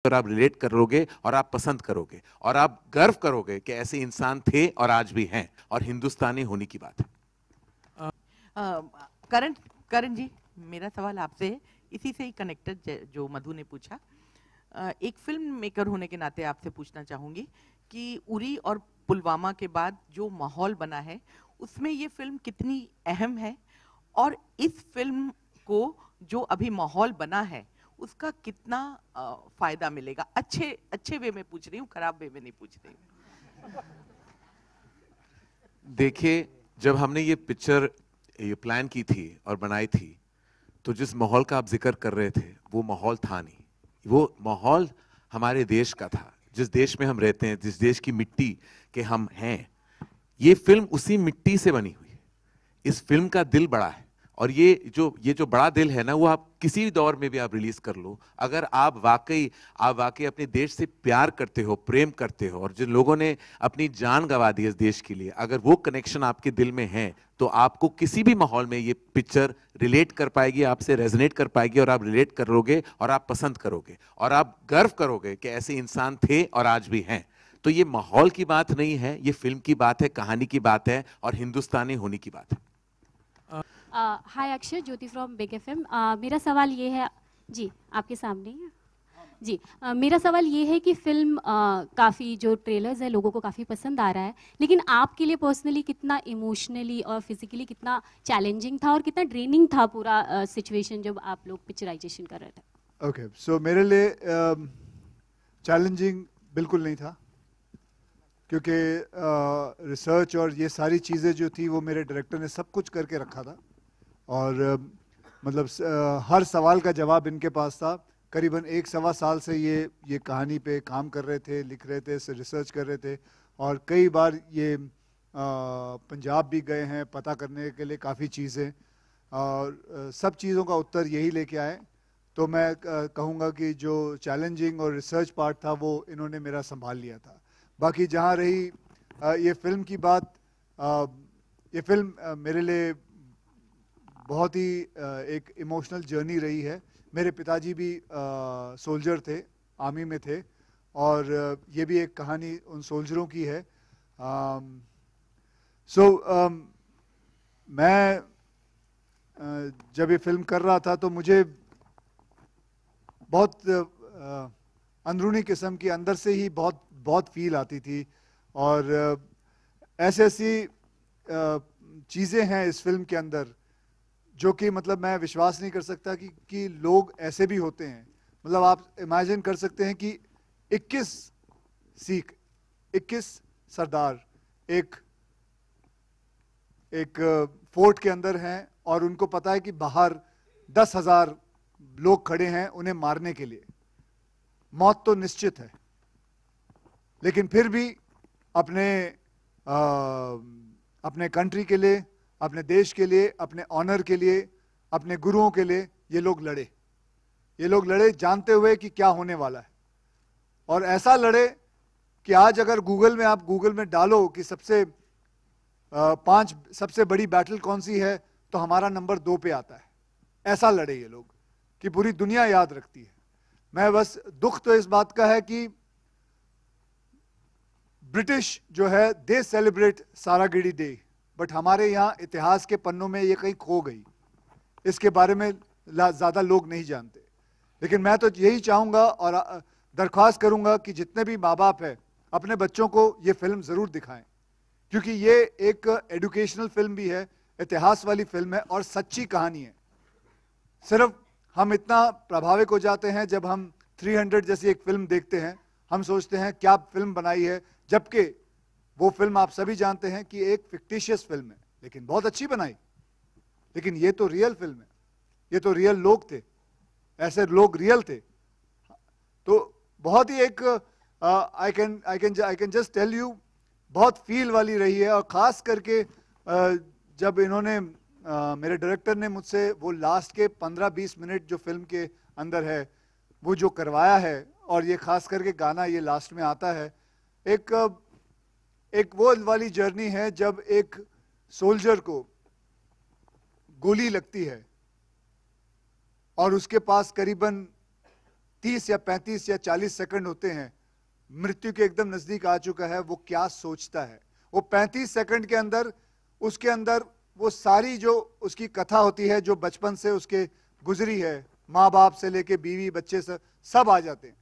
और आप रिलेट करोगे और आप पसंद करोगे और आप गर्व करोगे कि ऐसे इंसान थे और आज भी हैं और हिंदुस्तानी होने की बात है। करण करण जी, मेरा सवाल आपसे है, इसी से ही कनेक्टेड जो मधु ने पूछा। एक फिल्म मेकर होने के नाते आपसे पूछना चाहूंगी कि उरी और पुलवामा के बाद जो माहौल बना है उसमें ये फिल्म कितनी अहम है, और इस फिल्म को जो अभी माहौल बना है उसका कितना फायदा मिलेगा। अच्छे अच्छे वे में पूछ रही हूँ, खराब वे में नहीं पूछ रही हूँ। देखिए, जब हमने ये पिक्चर ये प्लान की थी और बनाई थी, तो जिस माहौल का आप जिक्र कर रहे थे वो माहौल था नहीं। वो माहौल हमारे देश का था, जिस देश में हम रहते हैं, जिस देश की मिट्टी के हम हैं। ये फिल्म उसी मिट्टी से बनी हुई है। इस फिल्म का दिल बड़ा है, और ये जो बड़ा दिल है ना, वो आप किसी भी दौर में भी आप रिलीज कर लो। अगर आप वाकई अपने देश से प्यार करते हो, प्रेम करते हो, और जिन लोगों ने अपनी जान गंवा दी इस देश के लिए, अगर वो कनेक्शन आपके दिल में है, तो आपको किसी भी माहौल में ये पिक्चर रिलेट कर पाएगी, आपसे रेजोनेट कर पाएगी, और आप रिलेट करोगे और आप पसंद करोगे और आप गर्व करोगे कि ऐसे इंसान थे और आज भी हैं। तो ये माहौल की बात नहीं है, ये फिल्म की बात है, कहानी की बात है, और हिंदुस्तानी होने की बात है। हाय अक्षय, ज्योति फ्रॉम बिग एफएम। मेरा सवाल ये है जी, आपके सामने है जी। मेरा सवाल ये है कि फिल्म काफ़ी जो ट्रेलर्स है लोगों को काफ़ी पसंद आ रहा है, लेकिन आपके लिए पर्सनली कितना इमोशनली और फिजिकली कितना चैलेंजिंग था और कितना ड्रेनिंग था पूरा सिचुएशन जब आप लोग पिक्चराइजेशन कर रहे थे? ओके, सो मेरे लिए चैलेंजिंग बिल्कुल नहीं था, क्योंकि रिसर्च और ये सारी चीज़ें जो थी वो मेरे डायरेक्टर ने सब कुछ करके रखा था, और मतलब हर सवाल का जवाब इनके पास था। करीबन 1-1.25 साल से ये कहानी पे काम कर रहे थे, लिख रहे थे, रिसर्च कर रहे थे, और कई बार ये पंजाब भी गए हैं पता करने के लिए काफ़ी चीज़ें, और सब चीज़ों का उत्तर यही लेके आए। तो मैं कहूँगा कि जो चैलेंजिंग और रिसर्च पार्ट था वो इन्होंने मेरा संभाल लिया था। बाकी जहाँ रही ये फिल्म की बात, ये फिल्म मेरे लिए बहुत ही एक इमोशनल जर्नी रही है। मेरे पिताजी भी सोल्जर थे, आर्मी में थे, और ये भी एक कहानी उन सोल्जरों की है। मैं जब ये फिल्म कर रहा था तो मुझे बहुत अंदरूनी किस्म की, अंदर से ही बहुत फील आती थी, और ऐसी चीज़ें हैं इस फिल्म के अंदर जो कि मतलब मैं विश्वास नहीं कर सकता कि लोग ऐसे भी होते हैं। मतलब आप इमेजिन कर सकते हैं कि 21 सिख, 21 सरदार एक फोर्ट के अंदर हैं, और उनको पता है कि बाहर 10,000 लोग खड़े हैं उन्हें मारने के लिए। मौत तो निश्चित है, लेकिन फिर भी अपने कंट्री के लिए, अपने देश के लिए, अपने ऑनर के लिए, अपने गुरुओं के लिए ये लोग लड़े। ये लोग लड़े जानते हुए कि क्या होने वाला है, और ऐसा लड़े कि आज अगर आप गूगल में डालो कि 5 सबसे बड़ी बैटल कौन सी है, तो हमारा नंबर 2 पे आता है। ऐसा लड़े ये लोग कि पूरी दुनिया याद रखती है। मैं बस दुख तो इस बात का है कि ब्रिटिश जो है दे सेलिब्रेट सारागिड़ी डे, बट हमारे यहाँ इतिहास के पन्नों में ये कहीं खो गई। इसके बारे में ज़्यादा लोग नहीं जानते। लेकिन मैं तो यही चाहूँगा और दरख्वास्त करूँगा कि जितने भी माँ बाप हैं अपने बच्चों को ये फिल्म ज़रूर दिखाएं, क्योंकि ये एक एजुकेशनल फिल्म भी है, इतिहास वाली फिल्म है और सच्ची कहानी है। सिर्फ हम इतना प्रभावित हो जाते हैं जब हम 300 जैसी एक फिल्म देखते हैं, हम सोचते हैं क्या फिल्म बनाई है, जबकि वो फिल्म आप सभी जानते हैं कि एक फिक्टिशियस फिल्म है, लेकिन बहुत अच्छी बनाई। लेकिन ये तो रियल फिल्म है, ये तो रियल लोग थे, ऐसे लोग रियल थे। तो बहुत ही एक I can just tell you, बहुत फील वाली रही है। और ख़ास करके जब इन्होंने मेरे डायरेक्टर ने मुझसे वो लास्ट के 15-20 मिनट जो फिल्म के अंदर है वो जो करवाया है, और ये ख़ास करके गाना ये लास्ट में आता है, एक वो वाली जर्नी है जब एक सोल्जर को गोली लगती है और उसके पास करीबन 30 या 35 या 40 सेकंड होते हैं, मृत्यु के एकदम नजदीक आ चुका है, वो क्या सोचता है? वो 35 सेकंड के अंदर उसके अंदर वो सारी जो उसकी कथा होती है जो बचपन से उसके गुजरी है, माँ बाप से लेके बीवी बच्चे से सब आ जाते हैं।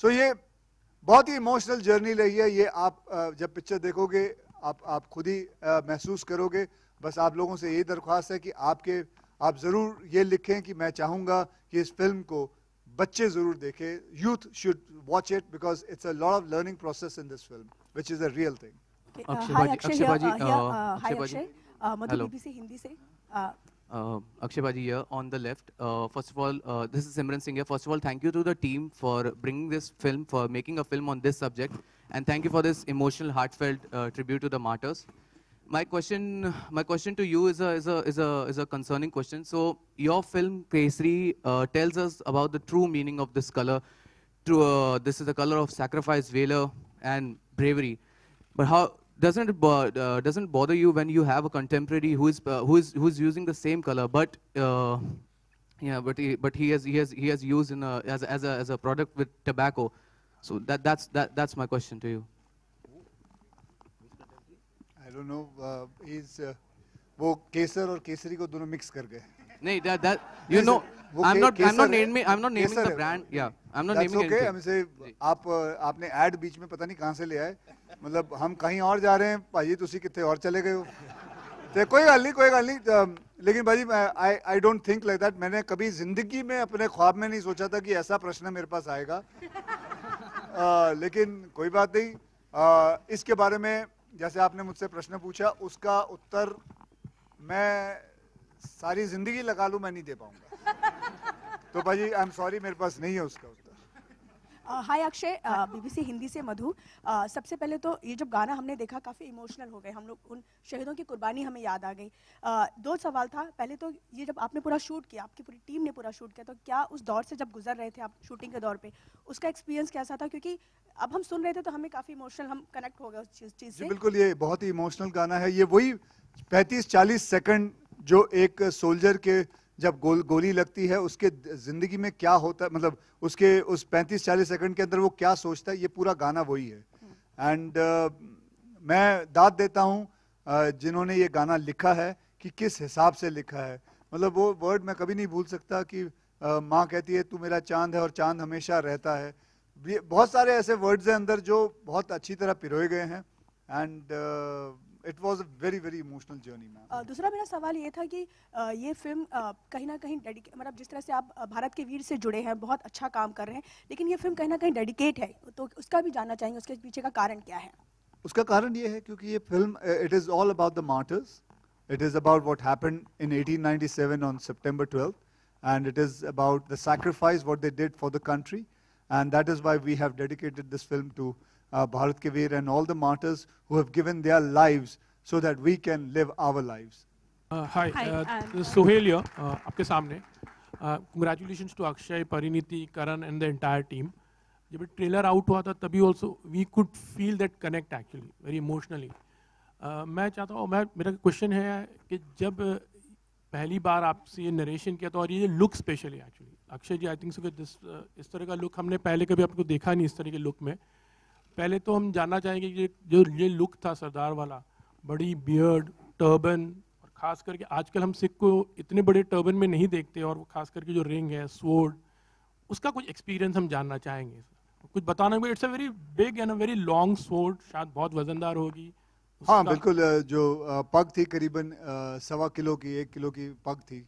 सो ये बहुत ही इमोशनल जर्नी रही है। ये आप जब पिक्चर देखोगे आप खुद ही महसूस करोगे। बस आप लोगों से यही दरख्वास्त है कि आप जरूर ये लिखें कि मैं चाहूंगा कि इस फिल्म को बच्चे जरूर देखें, youth should watch it because it's a lot of learning process in this film which is a real thing. Akshay बाजी, मधु बीबीसी हिंदी से। Akshay Baji here on the left. First of all, this is Simran Singh here. First of all, thank you to the team for bringing this film, for making a film on this subject, and thank you for this emotional, heartfelt tribute to the martyrs. My question to you is a concerning question. So, your film Kesari tells us about the true meaning of this color. This is the color of sacrifice, valor, and bravery. But how? Doesn't bother you when you have a contemporary who is using the same color, but he has used in as a product with tobacco? So that's my question to you. I don't know. वो केसर और केसरी को दोनों mix कर गए। नहीं, that you know, I'm not naming the brand. Yeah, I'm not naming anything. That's okay. आपने add बीच में पता नहीं कहाँ से ले आए। मतलब हम कहीं और जा रहे हैं, भाजी तुसी कितने और चले गए हो। तो कोई गल नहीं। लेकिन भाजी I don't think like that. मैंने कभी जिंदगी में अपने ख्वाब में नहीं सोचा था कि ऐसा प्रश्न मेरे पास आएगा। लेकिन कोई बात नहीं। इसके बारे में जैसे आपने मुझसे प्रश्न पूछा, उसका उत्तर मैं सारी जिंदगी लगा लूं, मैं नहीं दे पाऊंगा। तो भाजी आई एम सॉरी, मेरे पास नहीं है उसका उत्तर। हाय अक्षय, बीबीसी हिंदी से मधु। सबसे पहले तो ये जब गाना हमने देखा काफ़ी इमोशनल हो गए हम लोग, उन शहीदों की कुर्बानी हमें याद आ गई। दो सवाल था। पहले तो ये जब आपने पूरा शूट किया, आपकी पूरी टीम ने पूरा शूट किया, तो क्या उस दौर से जब गुजर रहे थे आप शूटिंग के दौर पे, उसका एक्सपीरियंस कैसा था? क्योंकि अब हम सुन रहे थे तो हमें काफ़ी इमोशनल, हम कनेक्ट हो गए उस चीज़ से। बिल्कुल, ये बहुत ही इमोशनल गाना है। ये वही 35-40 सेकंड जो एक सोल्जर के जब गोली लगती है उसके जिंदगी में क्या होता है, मतलब उसके उस 35-40 सेकंड के अंदर वो क्या सोचता है, ये पूरा गाना वही है। एंड मैं दाद देता हूँ जिन्होंने ये गाना लिखा है कि किस हिसाब से लिखा है। मतलब वो वर्ड मैं कभी नहीं भूल सकता कि माँ कहती है तू मेरा चांद है और चांद हमेशा रहता है। बहुत सारे ऐसे वर्ड्स हैं अंदर जो बहुत अच्छी तरह पिरोए गए हैं। And it was a very very emotional journey ma'am. दूसरा मेरा सवाल ये था कि ये फिल्म कहीं ना कहीं मतलब जिस तरह से आप भारत के वीर से जुड़े हैं, बहुत अच्छा काम कर रहे हैं, लेकिन ये फिल्म कहीं ना कहीं डेडिकेट है, तो उसका भी जानना चाहेंगे, उसके पीछे का कारण क्या है? उसका कारण ये है क्योंकि ये film it is all about the martyrs, it is about what happened in 1897 on September 12th, and it is about the sacrifice what they did for the country, and that is why we have dedicated this film to Bharat Ke Veer and all the martyrs who have given their lives so that we can live our lives. Hi, this is Sohail here, आपके सामने. Congratulations to Akshay, Pariniti, Karan and the entire team. जब trailer out हुआ था तभी also we could feel that connect actually very emotionally. मैं चाहता हूँ, मेरा क्वेश्चन है कि जब पहली बार आपसे ये नरेशन किया था और ये look specially actually Akshay ji, I think so कि इस तरह का लुक हमने पहले कभी आपको देखा नहीं इस तरह के लुक में। पहले तो हम जानना चाहेंगे कि जो ये लुक था सरदार वाला, बड़ी बियर्ड, टर्बन, और ख़ास करके आजकल हम सिख को इतने बड़े टर्बन में नहीं देखते, और वो खास करके जो रिंग है, स्वॉर्ड, उसका कुछ एक्सपीरियंस हम जानना चाहेंगे। कुछ बताना, it's a very big and a very long sword, शायद बहुत वजनदार होगी। हाँ बिल्कुल, जो पग थी करीबन 1.25 किलो की, 1 किलो की पग थी,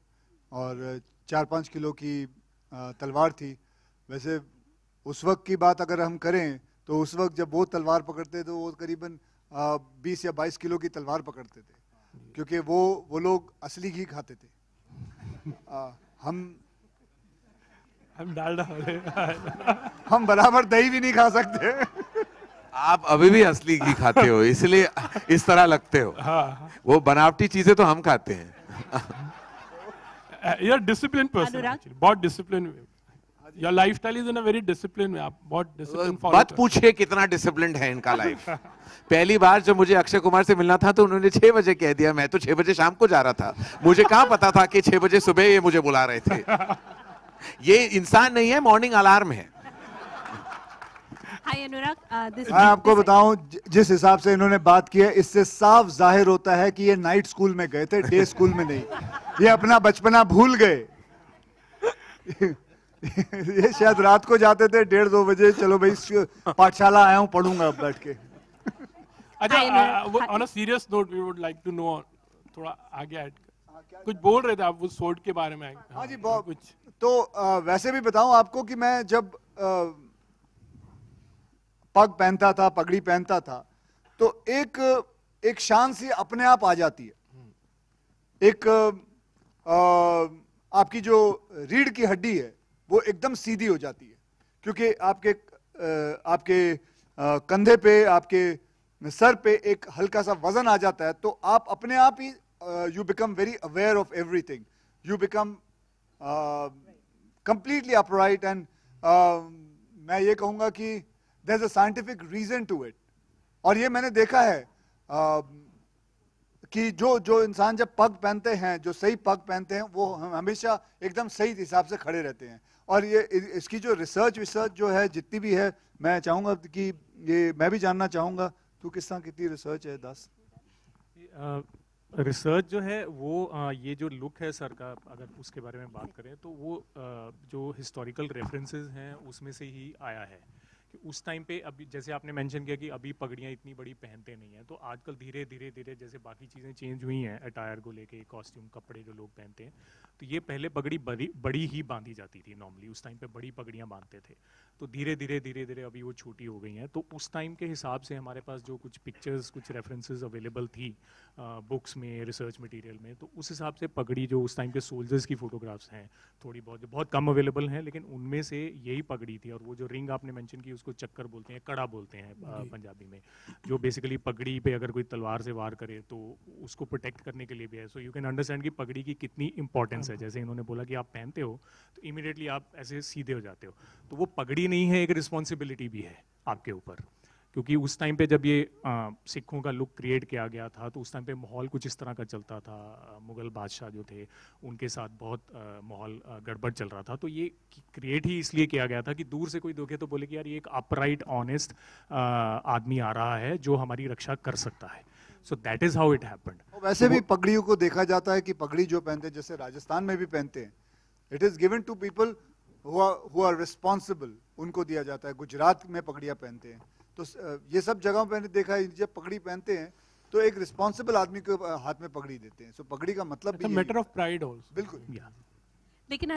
और 4-5 किलो की तलवार थी। वैसे उस वक्त की बात अगर हम करें तो उस वक्त जब वो तलवार पकड़ते तो वो करीबन 20 या 22 किलो की तलवार पकड़ते थे, क्योंकि वो लोग असली घी खाते थे। हम डालडा हम बराबर दही भी नहीं खा सकते। आप अभी भी असली घी खाते हो, इसलिए इस तरह लगते हो। हाँ। वो बनावटी चीजें तो हम खाते हैं। You're a disciplined person actually, बहुत disciplined। Your lifestyle is in a very disciplined way, आप बहुत discipline follow। मत पूछिए कितना डिसिप्लिन्ड है इनका लाइफ। पहली बार जब मुझे अक्षय कुमार से मिलना था तो उन्होंने 6 बजे कह दिया, मैं तो 6 बजे शाम को जा रहा था, मुझे कहाँ पता था कि 6 बजे सुबह ये मुझे बुला रहे थे। ये इंसान नहीं है, मॉर्निंग अलार्म है। Hi Anurag, मैं आपको बताऊं जिस हिसाब से इन्होंने बात की है, इससे साफ जाहिर होता है कि ये नाइट स्कूल में गए थे, डे स्कूल में नहीं। ये अपना बचपना भूल गए। ये शायद रात को जाते थे 1:30-2 बजे, चलो भाई पाठशाला आया हूं, पढ़ूंगा अब बैठ के। अच्छा, on a serious note we would like to know, थोड़ा आगे ऐड कुछ बोल रहे थे आप वो सोड के बारे में। हाँ जी, कुछ तो वैसे भी बताऊं आपको कि मैं जब पग पहनता था, पगड़ी पहनता था, तो एक शान सी अपने आप आ जाती है। एक आपकी जो रीढ़ की हड्डी है वो एकदम सीधी हो जाती है, क्योंकि आपके कंधे पे, आपके सर पे एक हल्का सा वजन आ जाता है, तो आप अपने आप ही you become very aware of everything. You become completely upright, and मैं ये कहूँगा कि there's a scientific reason to it. और ये मैंने देखा है कि जो इंसान जब पग पहनते हैं, जो सही पग पहनते हैं, वो हमेशा एकदम सही हिसाब से खड़े रहते हैं। और ये इसकी जो रिसर्च जो है, जितनी भी है, मैं चाहूँगा कि ये मैं भी जानना चाहूँगा, तू किस तरह कितनी रिसर्च है दास? रिसर्च जो है वो ये जो लुक है सर का, अगर उसके बारे में बात करें तो वो जो हिस्टोरिकल रेफरेंसेस हैं उसमें से ही आया है कि उस टाइम पे, अभी जैसे आपने मेंशन किया कि अभी पगड़ियाँ इतनी बड़ी पहनते नहीं हैं, तो आजकल धीरे धीरे जैसे बाकी चीज़ें चेंज हुई हैं, अटायर को लेके, कॉस्ट्यूम, कपड़े जो लोग पहनते हैं, तो ये पहले पगड़ी बड़ी ही बांधी जाती थी नॉर्मली, उस टाइम पे बड़ी पगड़ियाँ बांधते थे। तो धीरे धीरे अभी वो छोटी हो गई हैं। तो उस टाइम के हिसाब से हमारे पास जो कुछ पिक्चर्स, कुछ रेफरेंसेस अवेलेबल थी बुक्स में, रिसर्च मटेरियल में, तो उस हिसाब से पगड़ी जो उस टाइम के सोल्जर्स की फोटोग्राफ्स हैं, थोड़ी बहुत कम अवेलेबल हैं, लेकिन उनमें से यही पगड़ी थी। और वो जो रिंग आपने मेंशन की, उसको चक्कर बोलते हैं, कड़ा बोलते हैं पंजाबी में, जो बेसिकली पगड़ी पे अगर कोई तलवार से वार करे तो उसको प्रोटेक्ट करने के लिए भी है। सो यू कैन अंडरस्टैंड कि पगड़ी की कितनी इंपॉर्टेंस है। जैसे इन्होंने बोला कि आप पहनते हो तो इमीडिएटली आप ऐसे सीधे हो जाते हो, तो वो पगड़ी नहीं है, एक रिस्पॉन्सिबिलिटी भी है आपके ऊपर। क्योंकि उस टाइम पे जब ये सिखों का लुक क्रिएट किया गया था, तो उस टाइम पे माहौल कुछ इस तरह का चलता था, मुगल बादशाह जो थे उनके साथ बहुत माहौल गड़बड़ चल रहा था। तो ये क्रिएट ही इसलिए किया गया था कि दूर से कोई देखे तो बोले कि यार ये एक अपराइट ऑनेस्ट आदमी आ रहा है जो हमारी रक्षा कर सकता है। So that is how it happened. वैसे भी पगड़ियों को देखा जाता है कि पगड़ी जो पहनते हैं, जैसे राजस्थान में भी पहनते हैं, it is given to people who are responsible, उनको दिया जाता है। गुजरात में पगड़ियाँ पहनते हैं, तो ये सब जगहों पे मैंने देखा है, जब पगड़ी पहनते हैं तो एक रिस्पॉन्सिबल आदमी को हाथ में पगड़ी देते हैं। सो पगड़ी का मतलब भी मैटर ऑफ प्राइड आल्सो। बिल्कुल। लेकिन